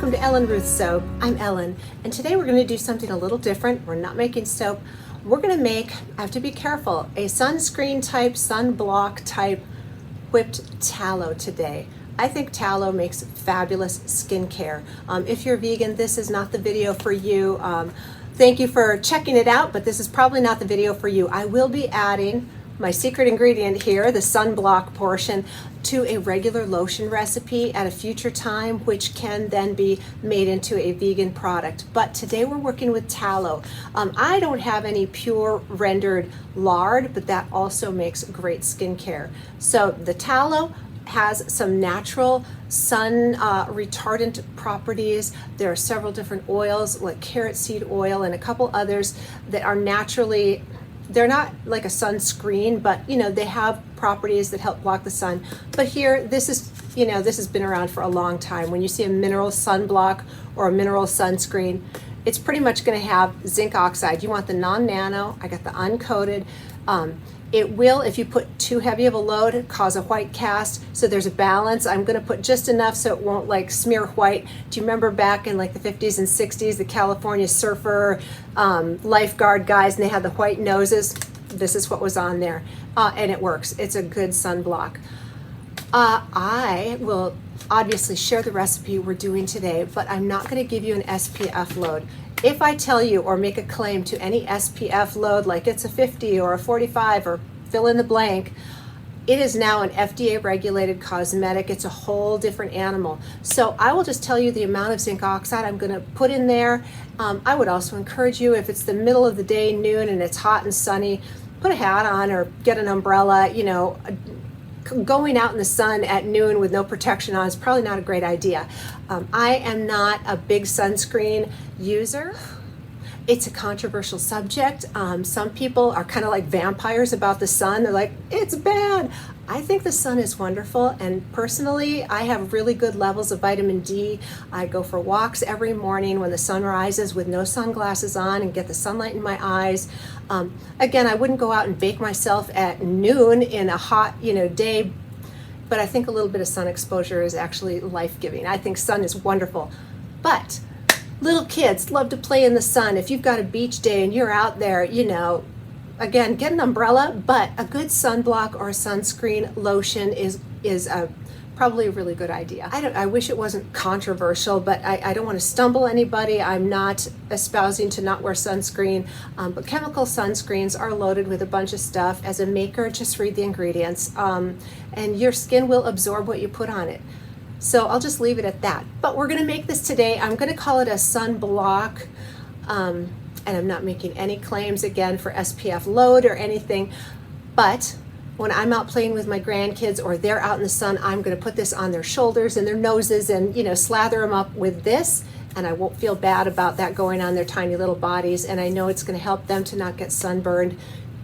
welcome to Ellen Ruth Soap. I'm Ellen, and today we're going to do something a little different. We're not making soap. We're going to make, I have to be careful, a sunscreen type, sunblock type whipped tallow today. I think tallow makes fabulous skincare. If you're vegan, this is not the video for you. Thank you for checking it out, but this is probably not the video for you. I will be adding my secret ingredient here, the sunblock portion, to a regular lotion recipe at a future time, which can then be made into a vegan product. But today we're working with tallow. I don't have any pure rendered lard, but that also makes great skincare. So the tallow has some natural sun retardant properties. There are several different oils like carrot seed oil and a couple others that are naturally, they're not like a sunscreen, but you know, they have properties that help block the sun. But here, this is, you know, this has been around for a long time. When you see a mineral sunblock or a mineral sunscreen, it's pretty much going to have zinc oxide. You want the non-nano. I got the uncoated. It will, if you put too heavy of a load, cause a white cast. So there's a balance. I'm going to put just enough so it won't like smear white. Do you remember back in like the 50s and 60s, the California surfer lifeguard guys, and they had the white noses? This is what was on there, and it works. It's a good sunblock. I will obviously share the recipe we're doing today, but I'm not going to give you an SPF load. If I tell you or make a claim to any SPF load, like it's a 50 or a 45 or fill in the blank, it is now an FDA regulated cosmetic. It's a whole different animal. So I will just tell you the amount of zinc oxide I'm going to put in there. I would also encourage you, if it's the middle of the day, noon, and it's hot and sunny, put a hat on or get an umbrella. You know, going out in the sun at noon with no protection on is probably not a great idea. I am not a big sunscreen user. It's a controversial subject. Some people are kind of like vampires about the sun. They're like, it's bad. I think the sun is wonderful, and personally, I have really good levels of vitamin D. I go for walks every morning when the sun rises with no sunglasses on and get the sunlight in my eyes. Again, I wouldn't go out and bake myself at noon in a hot, you know, day, but I think a little bit of sun exposure is actually life-giving. I think sun is wonderful, but little kids love to play in the sun. If you've got a beach day and you're out there, you know, again, get an umbrella, but a good sunblock or a sunscreen lotion is probably a really good idea. I wish it wasn't controversial, but I don't want to stumble anybody. I'm not espousing to not wear sunscreen, but chemical sunscreens are loaded with a bunch of stuff. As a maker, just read the ingredients, and your skin will absorb what you put on it. So I'll just leave it at that. But we're going to make this today. I'm going to call it a sunblock. And I'm not making any claims again for SPF load or anything, but when I'm out playing with my grandkids or they're out in the sun, I'm going to put this on their shoulders and their noses and, you know, slather them up with this, and I won't feel bad about that going on their tiny little bodies, and I know it's going to help them to not get sunburned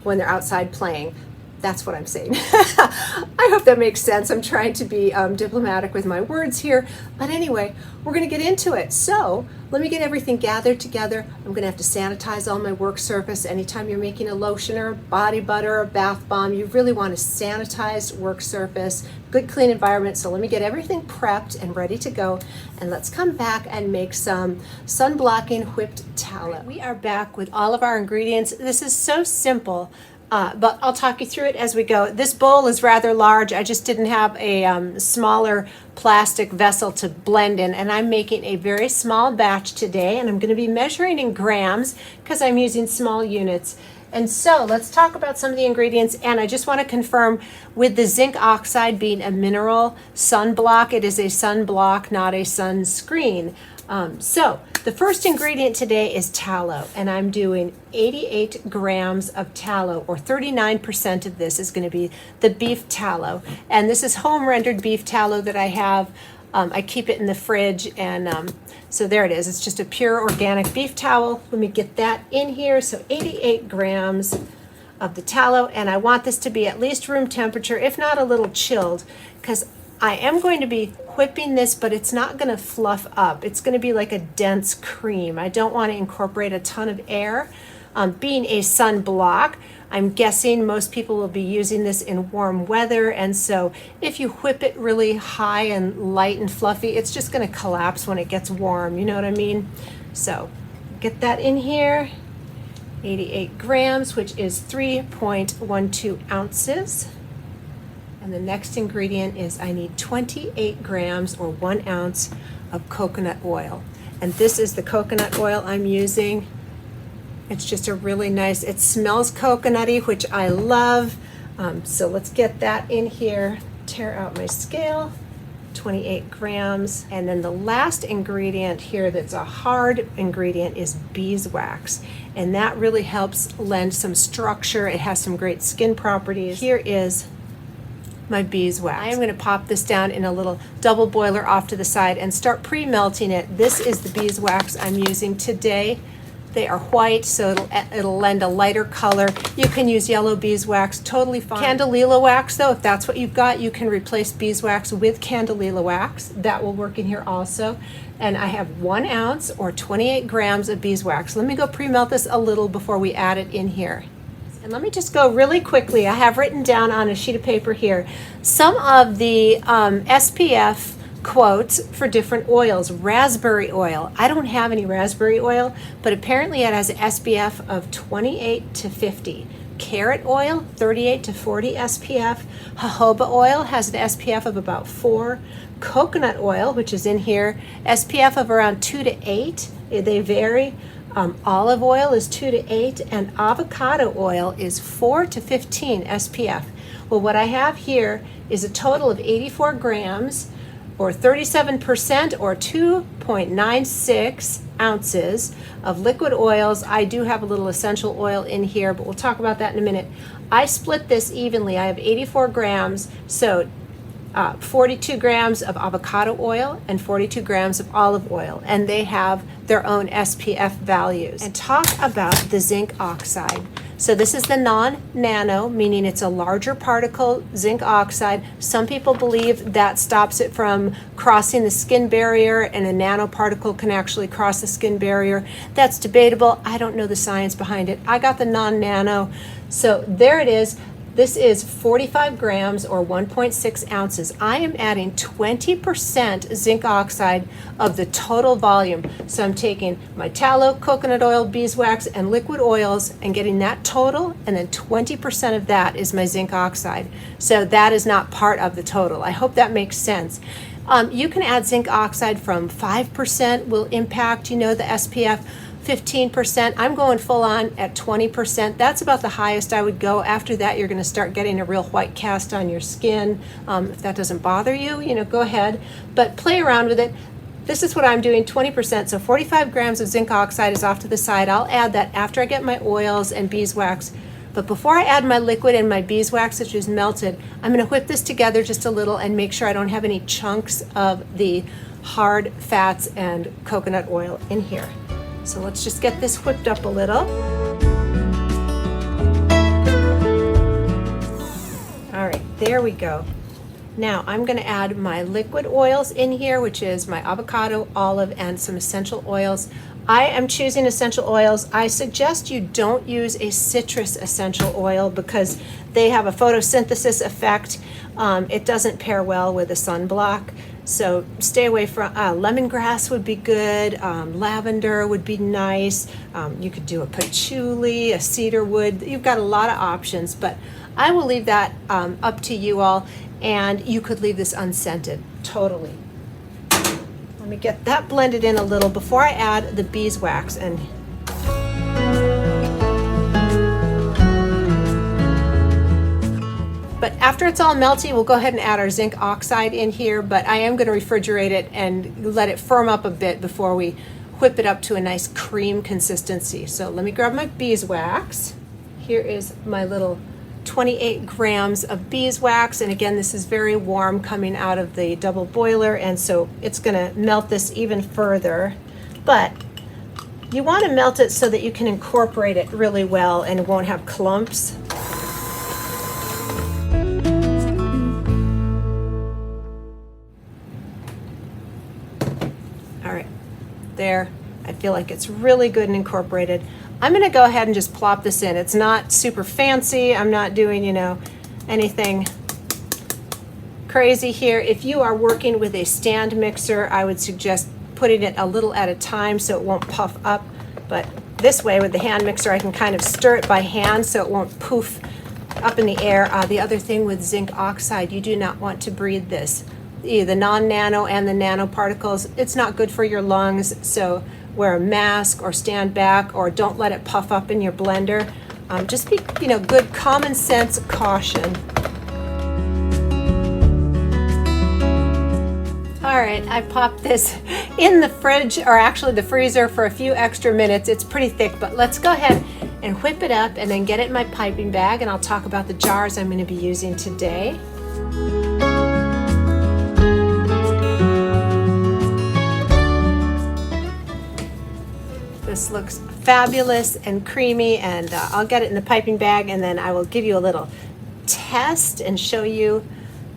when they're outside playing. That's what I'm saying. I hope that makes sense. I'm trying to be diplomatic with my words here. But anyway, we're going to get into it. So let me get everything gathered together. I'm going to have to sanitize all my work surface. Anytime you're making a lotion or a body butter or a bath bomb, you really want a sanitized work surface, good clean environment. So let me get everything prepped and ready to go. And let's come back and make some sun-blocking whipped tallow. We are back with all of our ingredients. This is so simple. But I'll talk you through it as we go. This bowl is rather large. I just didn't have a smaller plastic vessel to blend in, and I'm making a very small batch today, and I'm going to be measuring in grams because I'm using small units. And so let's talk about some of the ingredients, and I just want to confirm, with the zinc oxide being a mineral sunblock, it is a sunblock, not a sunscreen. So the first ingredient today is tallow, and I'm doing 88 grams of tallow, or 39% of this is going to be the beef tallow. And this is home rendered beef tallow that I have. I keep it in the fridge, and so there it is. It's just a pure organic beef tallow. Let me get that in here. So 88 grams of the tallow, and I want this to be at least room temperature, if not a little chilled, because I am going to be whipping this, but it's not going to fluff up. It's going to be like a dense cream. I don't want to incorporate a ton of air, Being a sunblock, I'm guessing most people will be using this in warm weather, and so if you whip it really high and light and fluffy, it's just going to collapse when it gets warm, you know what I mean? So get that in here. 88 grams, which is 3.12 ounces. And the next ingredient is I need 28 grams or 1 ounce of coconut oil. And this is the coconut oil I'm using. It's just a really nice, it smells coconutty, which I love. So let's get that in here. Tear out my scale. 28 grams. And then the last ingredient here that's a hard ingredient is beeswax. And that really helps lend some structure. It has some great skin properties. Here is my beeswax. I am going to pop this down in a little double boiler off to the side and start pre-melting it. This is the beeswax I'm using today. They are white, so it'll lend a lighter color. You can use yellow beeswax, totally fine. Candelilla wax, though, if that's what you've got, you can replace beeswax with candelilla wax. That will work in here also. And I have 1 ounce or 28 grams of beeswax. Let me go pre-melt this a little before we add it in here. And let me just go really quickly. I have written down on a sheet of paper here some of the SPF quotes for different oils. Raspberry oil. I don't have any raspberry oil, but apparently it has an SPF of 28 to 50. Carrot oil, 38 to 40 SPF. Jojoba oil has an SPF of about 4. Coconut oil, which is in here, SPF of around 2 to 8. They vary. Olive oil is 2 to 8, and avocado oil is 4 to 15 SPF. Well, what I have here is a total of 84 grams, or 37%, or 2.96 ounces of liquid oils. I do have a little essential oil in here, but we'll talk about that in a minute. I split this evenly. I have 84 grams, so 42 grams of avocado oil and 42 grams of olive oil, and they have their own SPF values. And talk about the zinc oxide. So this is the non-nano, meaning it's a larger particle zinc oxide. Some people believe that stops it from crossing the skin barrier, and a nanoparticle can actually cross the skin barrier. That's debatable. I don't know the science behind it. I got the non-nano. So there it is. This is 45 grams or 1.6 ounces. I am adding 20% zinc oxide of the total volume. So I'm taking my tallow, coconut oil, beeswax, and liquid oils and getting that total, and then 20% of that is my zinc oxide. So that is not part of the total. I hope that makes sense. You can add zinc oxide from 5% will impact, the SPF. 15%. I'm going full on at 20%. That's about the highest I would go. After that, you're going to start getting a real white cast on your skin. If that doesn't bother you, go ahead, but play around with it. This is what I'm doing, 20%. So 45 grams of zinc oxide is off to the side. I'll add that after I get my oils and beeswax. But before I add my liquid and my beeswax, which is melted, I'm going to whip this together just a little and make sure I don't have any chunks of the hard fats and coconut oil in here. So let's just get this whipped up a little. All right, there we go. Now I'm going to add my liquid oils in here, which is my avocado, olive, and some essential oils. I am choosing essential oils. I suggest you don't use a citrus essential oil because they have a photosynthesis effect. It doesn't pair well with a sunblock. So stay away from lemongrass would be good. Lavender would be nice. You could do a patchouli, a cedar wood. You've got a lot of options, but I will leave that up to you all, and you could leave this unscented, totally. Let me get that blended in a little before I add the beeswax. And but after it's all melty, we'll go ahead and add our zinc oxide in here, but I am going to refrigerate it and let it firm up a bit before we whip it up to a nice cream consistency. So let me grab my beeswax. Here is my little 28 grams of beeswax, and again, this is very warm coming out of the double boiler, and so it's going to melt this even further. But you want to melt it so that you can incorporate it really well and it won't have clumps. All right, there. I feel like it's really good and incorporated. I'm gonna go ahead and just plop this in. It's not super fancy. I'm not doing, you know, anything crazy here. If you are working with a stand mixer, I would suggest putting it a little at a time so it won't puff up. But this way with the hand mixer, I can kind of stir it by hand so it won't poof up in the air. The other thing with zinc oxide, you do not want to breathe this. The non-nano and the nanoparticles, it's not good for your lungs, so wear a mask or stand back or don't let it puff up in your blender. Just be, you know, good common sense caution. All right, I popped this in the fridge, or actually the freezer, for a few extra minutes. It's pretty thick, but let's go ahead and whip it up and then get it in my piping bag, and I'll talk about the jars I'm going to be using today. This looks fabulous and creamy, and I'll get it in the piping bag, and then I will give you a little test and show you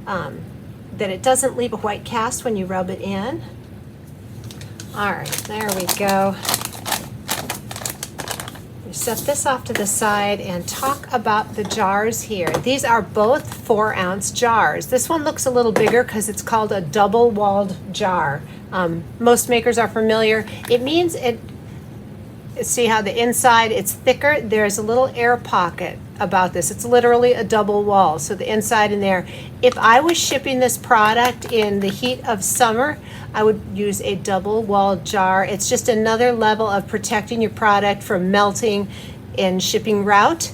that it doesn't leave a white cast when you rub it in. All right, there we go. We set this off to the side and talk about the jars here. These are both 4-ounce jars. This one looks a little bigger because it's called a double-walled jar. Most makers are familiar. It means it, see how the inside, it's thicker? There's a little air pocket about this. It's literally a double wall, so the inside in there. If I was shipping this product in the heat of summer, I would use a double walled jar. It's just another level of protecting your product from melting in shipping route.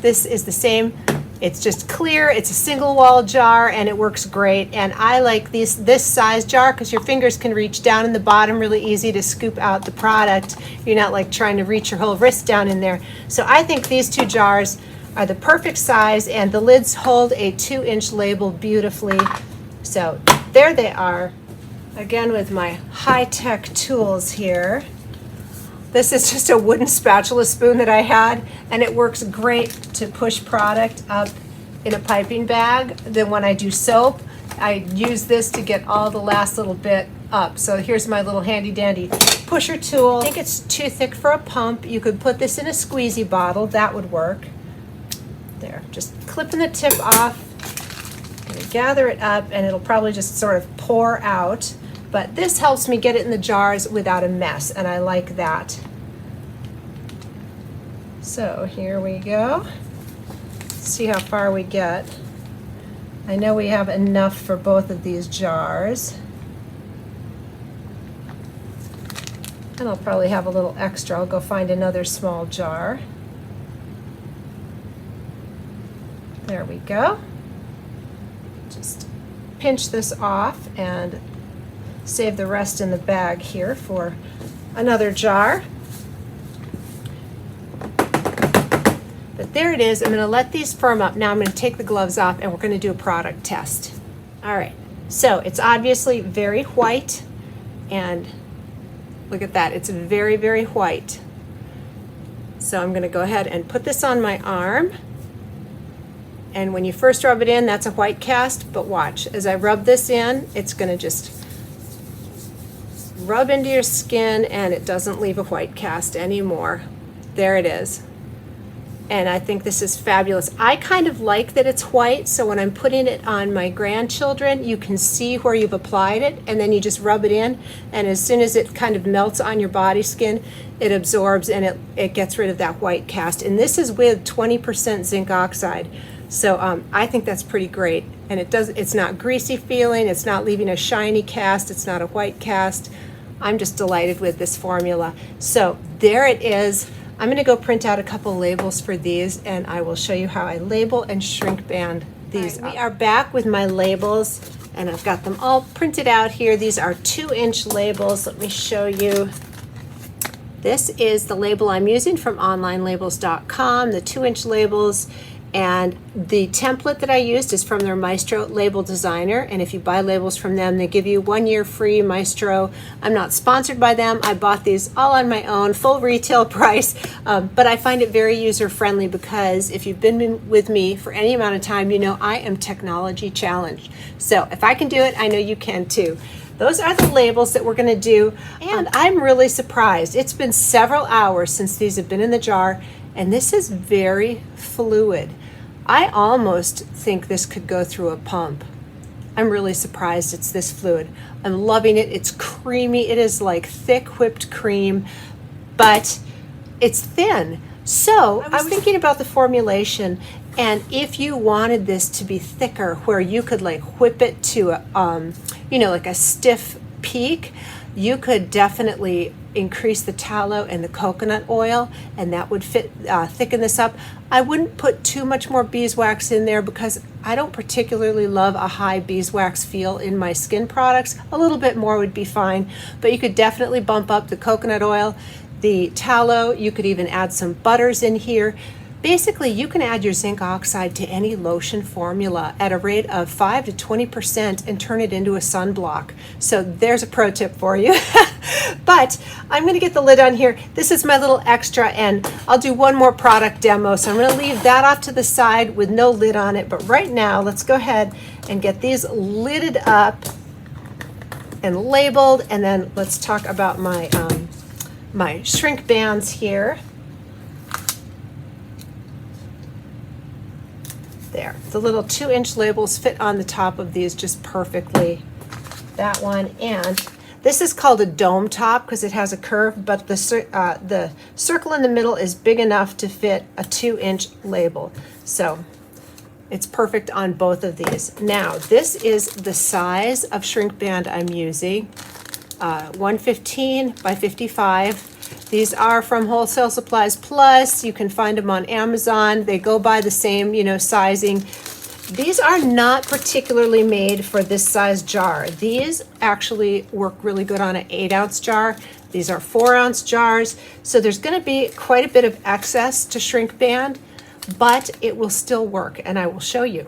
This is the same. It's just clear, it's a single wall jar, and it works great. And I like this size jar because your fingers can reach down in the bottom, really easy to scoop out the product. You're not like trying to reach your whole wrist down in there. So I think these two jars are the perfect size, and the lids hold a 2-inch label beautifully. So there they are, again with my high-tech tools here. This is just a wooden spatula spoon that I had, and it works great to push product up in a piping bag. Then when I do soap, I use this to get all the last little bit up. So here's my little handy dandy pusher tool. I think it's too thick for a pump. You could put this in a squeezy bottle, that would work. There, just clipping the tip off, gonna gather it up, and it'll probably just sort of pour out. But this helps me get it in the jars without a mess, and I like that. So here we go. See how far we get. I know we have enough for both of these jars. And I'll probably have a little extra. I'll go find another small jar. There we go. Just pinch this off and save the rest in the bag here for another jar. But there it is. I'm going to let these firm up. Now I'm going to take the gloves off and we're going to do a product test. All right, so it's obviously very white, and look at that, it's very, very white. So I'm going to go ahead and put this on my arm. And when you first rub it in, that's a white cast, but watch, as I rub this in, it's going to just rub into your skin, and it doesn't leave a white cast anymore. There it is. And I think this is fabulous. I kind of like that it's white, so when I'm putting it on my grandchildren, you can see where you've applied it, and then you just rub it in, and as soon as it kind of melts on your body skin, it absorbs and it gets rid of that white cast. And this is with 20% zinc oxide. So I think that's pretty great. And it's not greasy feeling, it's not leaving a shiny cast, it's not a white cast. I'm just delighted with this formula. So there it is. I'm going to go print out a couple labels for these, and I will show you how I label and shrink band these up. We are back with my labels, and I've got them all printed out here. These are 2-inch labels. Let me show you. This is the label I'm using from onlinelabels.com, the 2-inch labels. And the template that I used is from their Maestro label designer, and if you buy labels from them, they give you 1 year free Maestro. I'm not sponsored by them. I bought these all on my own, full retail price, but I find it very user-friendly because if you've been with me for any amount of time, you know I am technology challenged. So if I can do it, I know you can too. those are the labels that we're going to do. And I'm really surprised. It's been several hours since these have been in the jar, and this is very fluid. I almost think this could go through a pump. I'm really surprised it's this fluid. I'm loving it. It's creamy. It is like thick whipped cream, but it's thin. So I was thinking about the formulation, and if you wanted this to be thicker, where you could like whip it to a, like a stiff peak, you could definitely increase the tallow and the coconut oil, and that would thicken this up. I wouldn't put too much more beeswax in there because I don't particularly love a high beeswax feel in my skin products. A little bit more would be fine, but you could definitely bump up the coconut oil, the tallow. You could even add some butters in here. Basically, you can add your zinc oxide to any lotion formula at a rate of 5 to 20% and turn it into a sunblock. So there's a pro tip for you. But I'm going to get the lid on here. This is my little extra, and I'll do one more product demo. So I'm going to leave that off to the side with no lid on it. But right now, let's go ahead and get these lidded up and labeled, and then let's talk about my my shrink bands here. There, the little 2-inch labels fit on the top of these just perfectly. That one, and this is called a dome top because it has a curve, but the circle in the middle is big enough to fit a 2-inch label. So it's perfect on both of these. Now, this is the size of shrink band I'm using, 115 by 55. These are from Wholesale Supplies Plus. You can find them on Amazon. They go by the same, sizing. These are not particularly made for this size jar. These actually work really good on an 8-ounce jar. These are 4-ounce jars. So there's going to be quite a bit of excess to shrink band, but it will still work, and I will show you.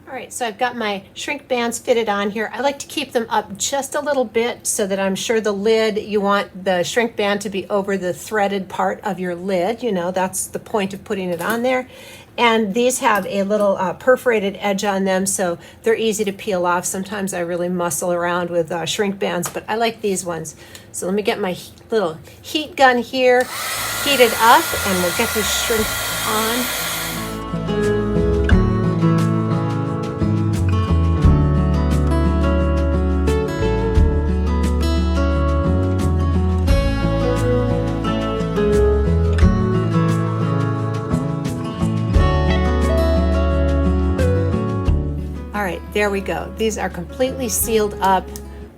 All right, so I've got my shrink bands fitted on here. I like to keep them up just a little bit so that I'm sure the lid, you want the shrink band to be over the threaded part of your lid. That's the point of putting it on there. And these have a little perforated edge on them, so they're easy to peel off. Sometimes I really muscle around with shrink bands, but I like these ones. So let me get my little heat gun here, heat it up, and we'll get this shrink on. There we go. These are completely sealed up,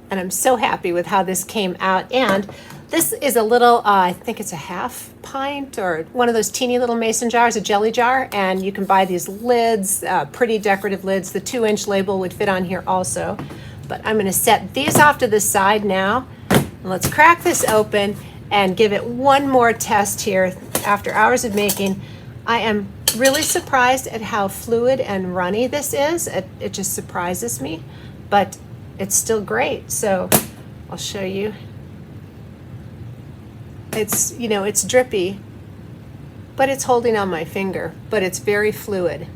and I'm so happy with how this came out. And this is a little, I think it's a half pint or one of those teeny little mason jars, a jelly jar, and you can buy these lids, pretty decorative lids. The 2-inch label would fit on here also. But I'm going to set these off to the side now. And let's crack this open and give it one more test here after hours of making. I am really surprised at how fluid and runny this is. It just surprises me, but it's still great. So I'll show you. It's, it's drippy, but it's holding on my finger, but it's very fluid.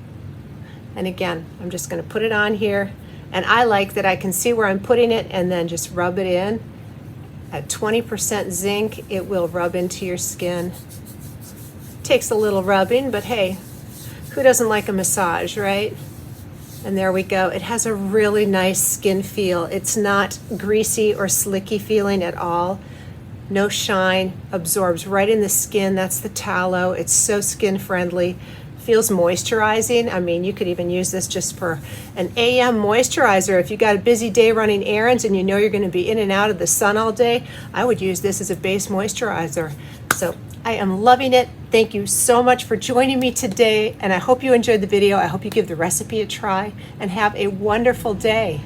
And again, I'm just going to put it on here, and I like that I can see where I'm putting it and then just rub it in. At 20% zinc, it will rub into your skin. Takes a little rubbing, but hey, who doesn't like a massage, right? And there we go. It has a really nice skin feel. It's not greasy or slicky feeling at all. No shine, absorbs right in the skin. That's the tallow. It's so skin friendly. Feels moisturizing. I mean, you could even use this just for an AM moisturizer. If you got a busy day running errands and you know you're going to be in and out of the sun all day, I would use this as a base moisturizer. So I am loving it. Thank you so much for joining me today, and I hope you enjoyed the video. I hope you give the recipe a try, and have a wonderful day.